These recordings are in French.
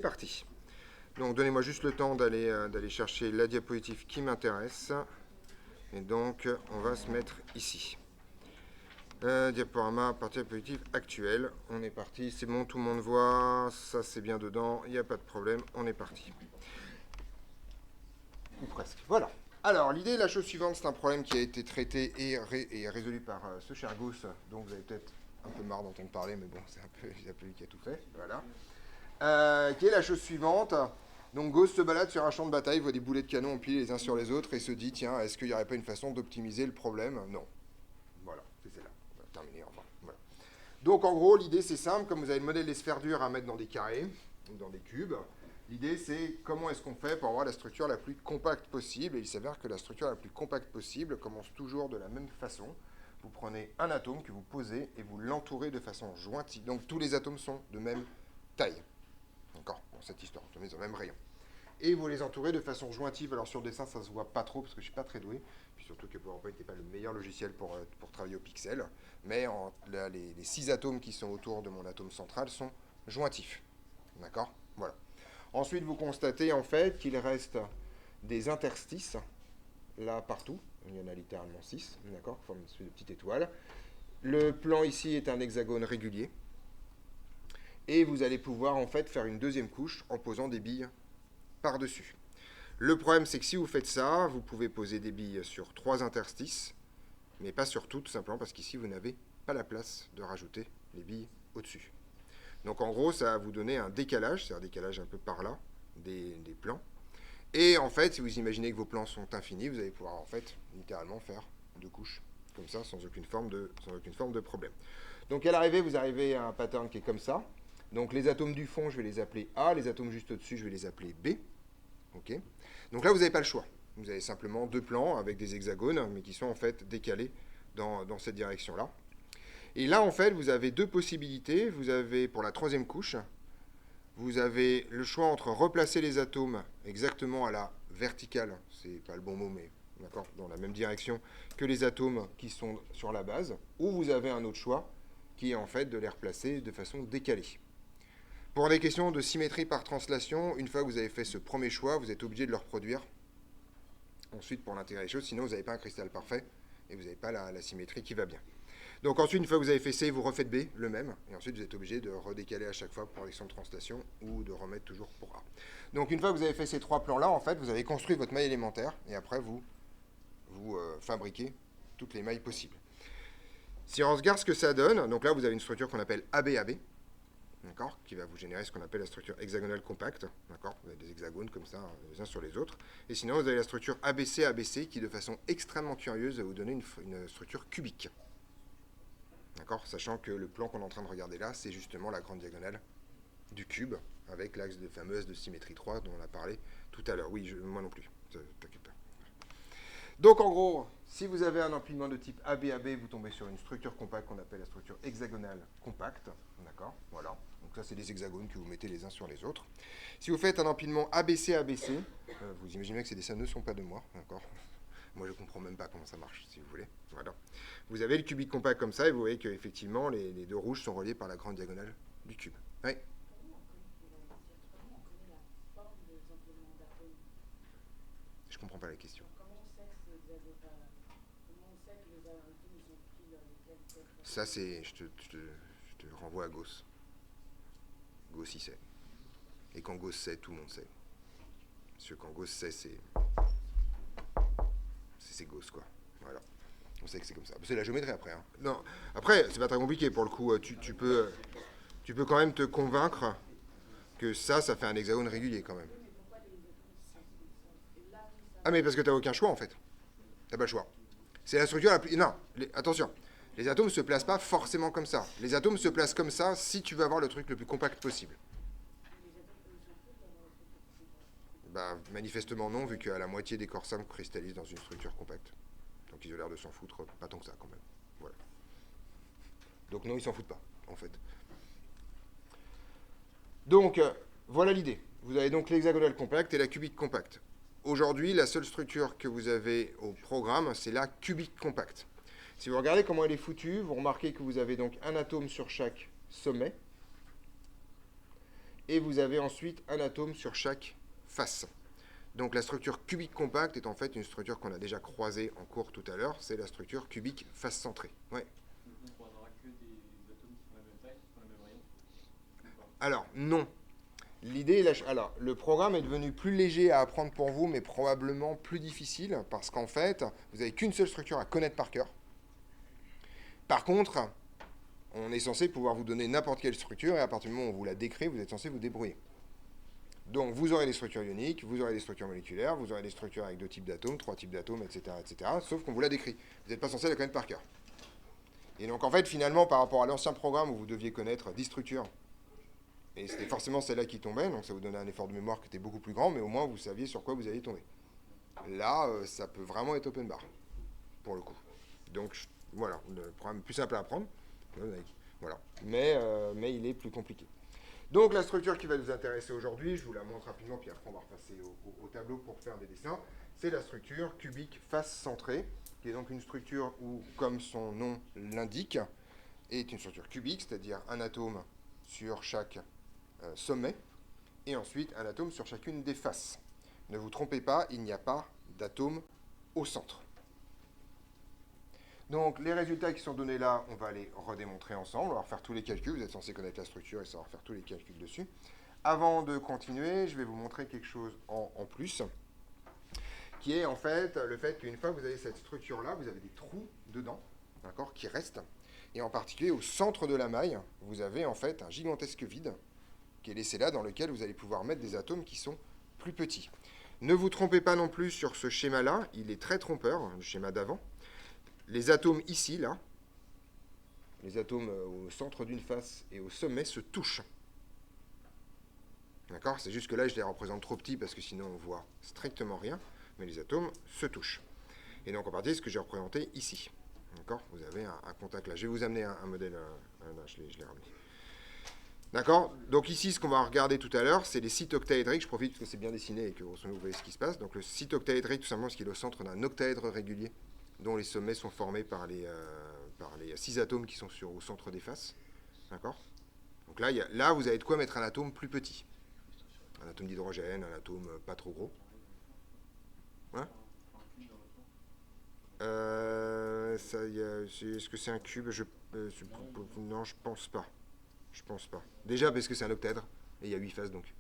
C'est parti. Donc donnez-moi juste le temps d'aller chercher la diapositive qui m'intéresse. Et donc on va se mettre ici. Diaporama, partie diapositive actuelle. On est parti, c'est bon, tout le monde voit. Ça c'est bien dedans, il n'y a pas de problème, on est parti. Ou presque. Voilà. Alors l'idée, la chose suivante, c'est un problème qui a été traité et résolu par ce cher Gauss. Donc vous avez peut-être un peu marre d'entendre parler, mais bon, c'est un peu lui qui a tout fait. Voilà. Qui est la chose suivante. Donc Gauss se balade sur un champ de bataille, voit des boulets de canon empilés les uns sur les autres et se dit, tiens, est-ce qu'il n'y aurait pas une façon d'optimiser le problème? Non. Voilà, c'est celle-là. On va terminer enfin. Voilà. Donc en gros, l'idée c'est simple, comme vous avez le modèle des sphères dures à mettre dans des carrés, ou dans des cubes, l'idée c'est comment est-ce qu'on fait pour avoir la structure la plus compacte possible, et il s'avère que la structure la plus compacte possible commence toujours de la même façon. Vous prenez un atome que vous posez et vous l'entourez de façon jointive. Donc tous les atomes sont de même taille. D'accord, dans cette histoire, on met dans le même rayon. Et vous les entourez de façon jointive. Alors sur le dessin, ça ne se voit pas trop parce que je ne suis pas très doué. Puis surtout que PowerPoint n'est pas le meilleur logiciel pour travailler au pixel. Mais les 6 atomes qui sont autour de mon atome central sont jointifs. D'accord. Voilà. Ensuite, vous constatez en fait qu'il reste des interstices là partout. Il y en a littéralement 6. D'accord, qui forment une espèce de petite étoile. Le plan ici est un hexagone régulier. Et vous allez pouvoir en fait faire une deuxième couche en posant des billes par-dessus. Le problème, c'est que si vous faites ça, vous pouvez poser des billes sur 3 interstices, mais pas sur toutes, tout simplement parce qu'ici, vous n'avez pas la place de rajouter les billes au-dessus. Donc en gros, ça va vous donner un décalage, c'est un décalage un peu par là, des plans. Et en fait, si vous imaginez que vos plans sont infinis, vous allez pouvoir en fait littéralement faire 2 couches, comme ça, sans aucune forme de problème. Donc à l'arrivée, vous arrivez à un pattern qui est comme ça. Donc les atomes du fond, je vais les appeler A, les atomes juste au-dessus, je vais les appeler B. Okay. Donc là, vous n'avez pas le choix. Vous avez simplement 2 plans avec des hexagones, mais qui sont en fait décalés dans cette direction-là. Et là, en fait, vous avez 2 possibilités. Vous avez, pour la 3e couche, vous avez le choix entre replacer les atomes exactement à la verticale, c'est pas le bon mot, mais d'accord, dans la même direction que les atomes qui sont sur la base, ou vous avez un autre choix qui est en fait de les replacer de façon décalée. Pour des questions de symétrie par translation, une fois que vous avez fait ce premier choix, vous êtes obligé de le reproduire ensuite pour l'intégrer les choses, sinon vous n'avez pas un cristal parfait et vous n'avez pas la symétrie qui va bien. Donc ensuite, une fois que vous avez fait C, vous refaites B, le même, et ensuite vous êtes obligé de redécaler à chaque fois pour l'élection de translation ou de remettre toujours pour A. Donc une fois que vous avez fait ces 3 plans-là, en fait, vous avez construit votre maille élémentaire et après vous fabriquez toutes les mailles possibles. Si on regarde ce que ça donne, donc là vous avez une structure qu'on appelle ABAB, d'accord, qui va vous générer ce qu'on appelle la structure hexagonale compacte, d'accord, vous avez des hexagones comme ça, les uns sur les autres, et sinon vous avez la structure ABC-ABC qui, de façon extrêmement curieuse, va vous donner une structure cubique, d'accord, sachant que le plan qu'on est en train de regarder là, c'est justement la grande diagonale du cube, avec l'axe de fameuse de symétrie 3 dont on a parlé tout à l'heure. Oui, moi non plus, t'inquiète pas. Donc en gros, si vous avez un empilement de type ABAB, vous tombez sur une structure compacte qu'on appelle la structure hexagonale compacte. D'accord. Voilà. Donc ça, c'est des hexagones que vous mettez les uns sur les autres. Si vous faites un empilement ABC-ABC, vous imaginez que ces dessins ne sont pas de moi. D'accord. Moi, je ne comprends même pas comment ça marche, si vous voulez. Voilà. Vous avez le cubique compact comme ça, et vous voyez qu'effectivement, les 2 rouges sont reliés par la grande diagonale du cube. Oui. Je ne comprends pas la question. Ça, c'est. Je te renvoie à Gauss. Gauss, il sait. Et quand Gauss sait, tout le monde sait. Parce que quand Gauss sait, c'est Gauss, quoi. Voilà. On sait que c'est comme ça. C'est la géométrie après. Hein. Non. Après, c'est pas très compliqué pour le coup. Tu peux quand même te convaincre que ça fait un hexagone régulier quand même. Ah, mais parce que t'as aucun choix en fait. T'as pas le choix. C'est la structure la plus. Non, attention. Les atomes ne se placent pas forcément comme ça. Les atomes se placent comme ça si tu veux avoir le truc le plus compact possible. Bah, manifestement non, vu qu'à la moitié des corps simples cristallisent dans une structure compacte. Donc ils ont l'air de s'en foutre, pas tant que ça quand même. Voilà. Donc non, ils s'en foutent pas, en fait. Donc, voilà l'idée. Vous avez donc l'hexagonale compacte et la cubique compacte. Aujourd'hui, la seule structure que vous avez au programme, c'est la cubique compacte. Si vous regardez comment elle est foutue, vous remarquez que vous avez donc un atome sur chaque sommet. et vous avez ensuite un atome sur chaque face. Donc la structure cubique compacte est en fait une structure qu'on a déjà croisée en cours tout à l'heure, c'est la structure cubique face centrée. Ouais. Donc on n'aura que des atomes qui font la même taille, qui font la même rayon. Alors, non. L'idée, alors, le programme est devenu plus léger à apprendre pour vous, mais probablement plus difficile, parce qu'en fait, vous n'avez qu'une seule structure à connaître par cœur. Par contre, on est censé pouvoir vous donner n'importe quelle structure, et à partir du moment où on vous la décrit, vous êtes censé vous débrouiller. Donc, vous aurez des structures ioniques, vous aurez des structures moléculaires, vous aurez des structures avec 2 types d'atomes, 3 types d'atomes, etc., etc., sauf qu'on vous la décrit. Vous n'êtes pas censé la connaître par cœur. Et donc, en fait, finalement, par rapport à l'ancien programme où vous deviez connaître 10 structures, et c'était forcément celle-là qui tombait, donc ça vous donnait un effort de mémoire qui était beaucoup plus grand, mais au moins vous saviez sur quoi vous alliez tomber. Là, ça peut vraiment être open bar, pour le coup. Donc voilà, le programme plus simple à apprendre, voilà. Mais il est plus compliqué. Donc la structure qui va nous intéresser aujourd'hui, je vous la montre rapidement, puis après on va repasser au tableau pour faire des dessins, c'est la structure cubique face centrée, qui est donc une structure où, comme son nom l'indique, est une structure cubique, c'est-à-dire un atome sur chaque sommet, et ensuite un atome sur chacune des faces. Ne vous trompez pas, il n'y a pas d'atome au centre. Donc les résultats qui sont donnés là, on va les redémontrer ensemble, on va refaire tous les calculs, vous êtes censé connaître la structure et savoir faire tous les calculs dessus. Avant de continuer, je vais vous montrer quelque chose en plus, qui est en fait le fait qu'une fois que vous avez cette structure-là, vous avez des trous dedans, d'accord, qui restent, et en particulier au centre de la maille, vous avez en fait un gigantesque vide, qui est laissé là, dans lequel vous allez pouvoir mettre des atomes qui sont plus petits. Ne vous trompez pas non plus sur ce schéma-là, il est très trompeur, le schéma d'avant. Les atomes ici, là, les atomes au centre d'une face et au sommet se touchent. D'accord? C'est juste que là, je les représente trop petits parce que sinon on voit strictement rien, mais les atomes se touchent. Et donc en partie, ce que j'ai représenté ici. D'accord? Vous avez un contact là. Je vais vous amener un modèle, là, je l'ai ramené. D'accord? Donc ici, ce qu'on va regarder tout à l'heure, c'est les sites octaédriques. Je profite parce que c'est bien dessiné et que vous voyez ce qui se passe. Donc le site octaédrique, tout simplement, ce qui est au centre d'un octaèdre régulier, dont les sommets sont formés par les 6 atomes qui sont au centre des faces. D'accord? Donc là, vous avez de quoi mettre un atome plus petit. Un atome d'hydrogène, un atome pas trop gros. Hein? Est-ce que c'est un cube? Non, je pense pas. Je pense pas. Déjà parce que c'est un octaèdre, et il y a 8 faces donc.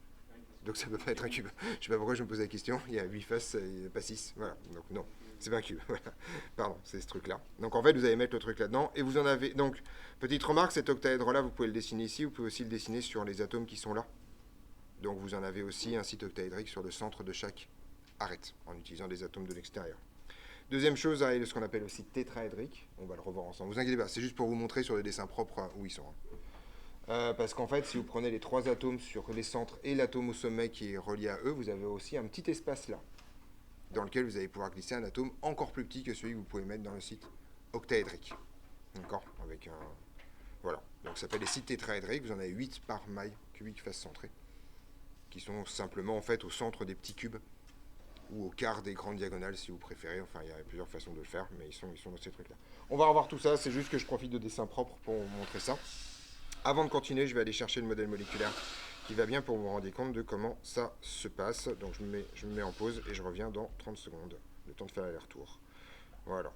Donc ça peut pas être un cube. Je sais pas pourquoi je me pose la question, il y a 8 faces, pas 6. Voilà, donc non, c'est pas un cube. Voilà. Pardon, c'est ce truc-là. Donc en fait, vous allez mettre le truc là-dedans, et vous en avez... Donc, petite remarque, cet octaèdre-là, vous pouvez le dessiner ici, vous pouvez aussi le dessiner sur les atomes qui sont là. Donc vous en avez aussi un site octaédrique sur le centre de chaque arête, en utilisant des atomes de l'extérieur. Deuxième chose, ce qu'on appelle aussi tétraédrique. On va le revoir ensemble. Vous inquiétez pas, c'est juste pour vous montrer sur les dessins propres où ils sont. Parce qu'en fait, si vous prenez les 3 atomes sur les centres et l'atome au sommet qui est relié à eux, vous avez aussi un petit espace là, dans lequel vous allez pouvoir glisser un atome encore plus petit que celui que vous pouvez mettre dans le site octaédrique. D'accord? Avec un... Voilà. Donc ça s'appelle les sites tétraédriques. Vous en avez 8 par maille cubique face centrée, qui sont simplement en fait au centre des petits cubes, ou au quart des grandes diagonales si vous préférez. Enfin, il y a plusieurs façons de le faire, mais ils sont dans ces trucs-là. On va revoir tout ça, c'est juste que je profite de dessins propres pour vous montrer ça. Avant de continuer, je vais aller chercher le modèle moléculaire qui va bien pour vous rendre compte de comment ça se passe. Donc je me mets en pause et je reviens dans 30 secondes, le temps de faire l'aller-retour. Voilà.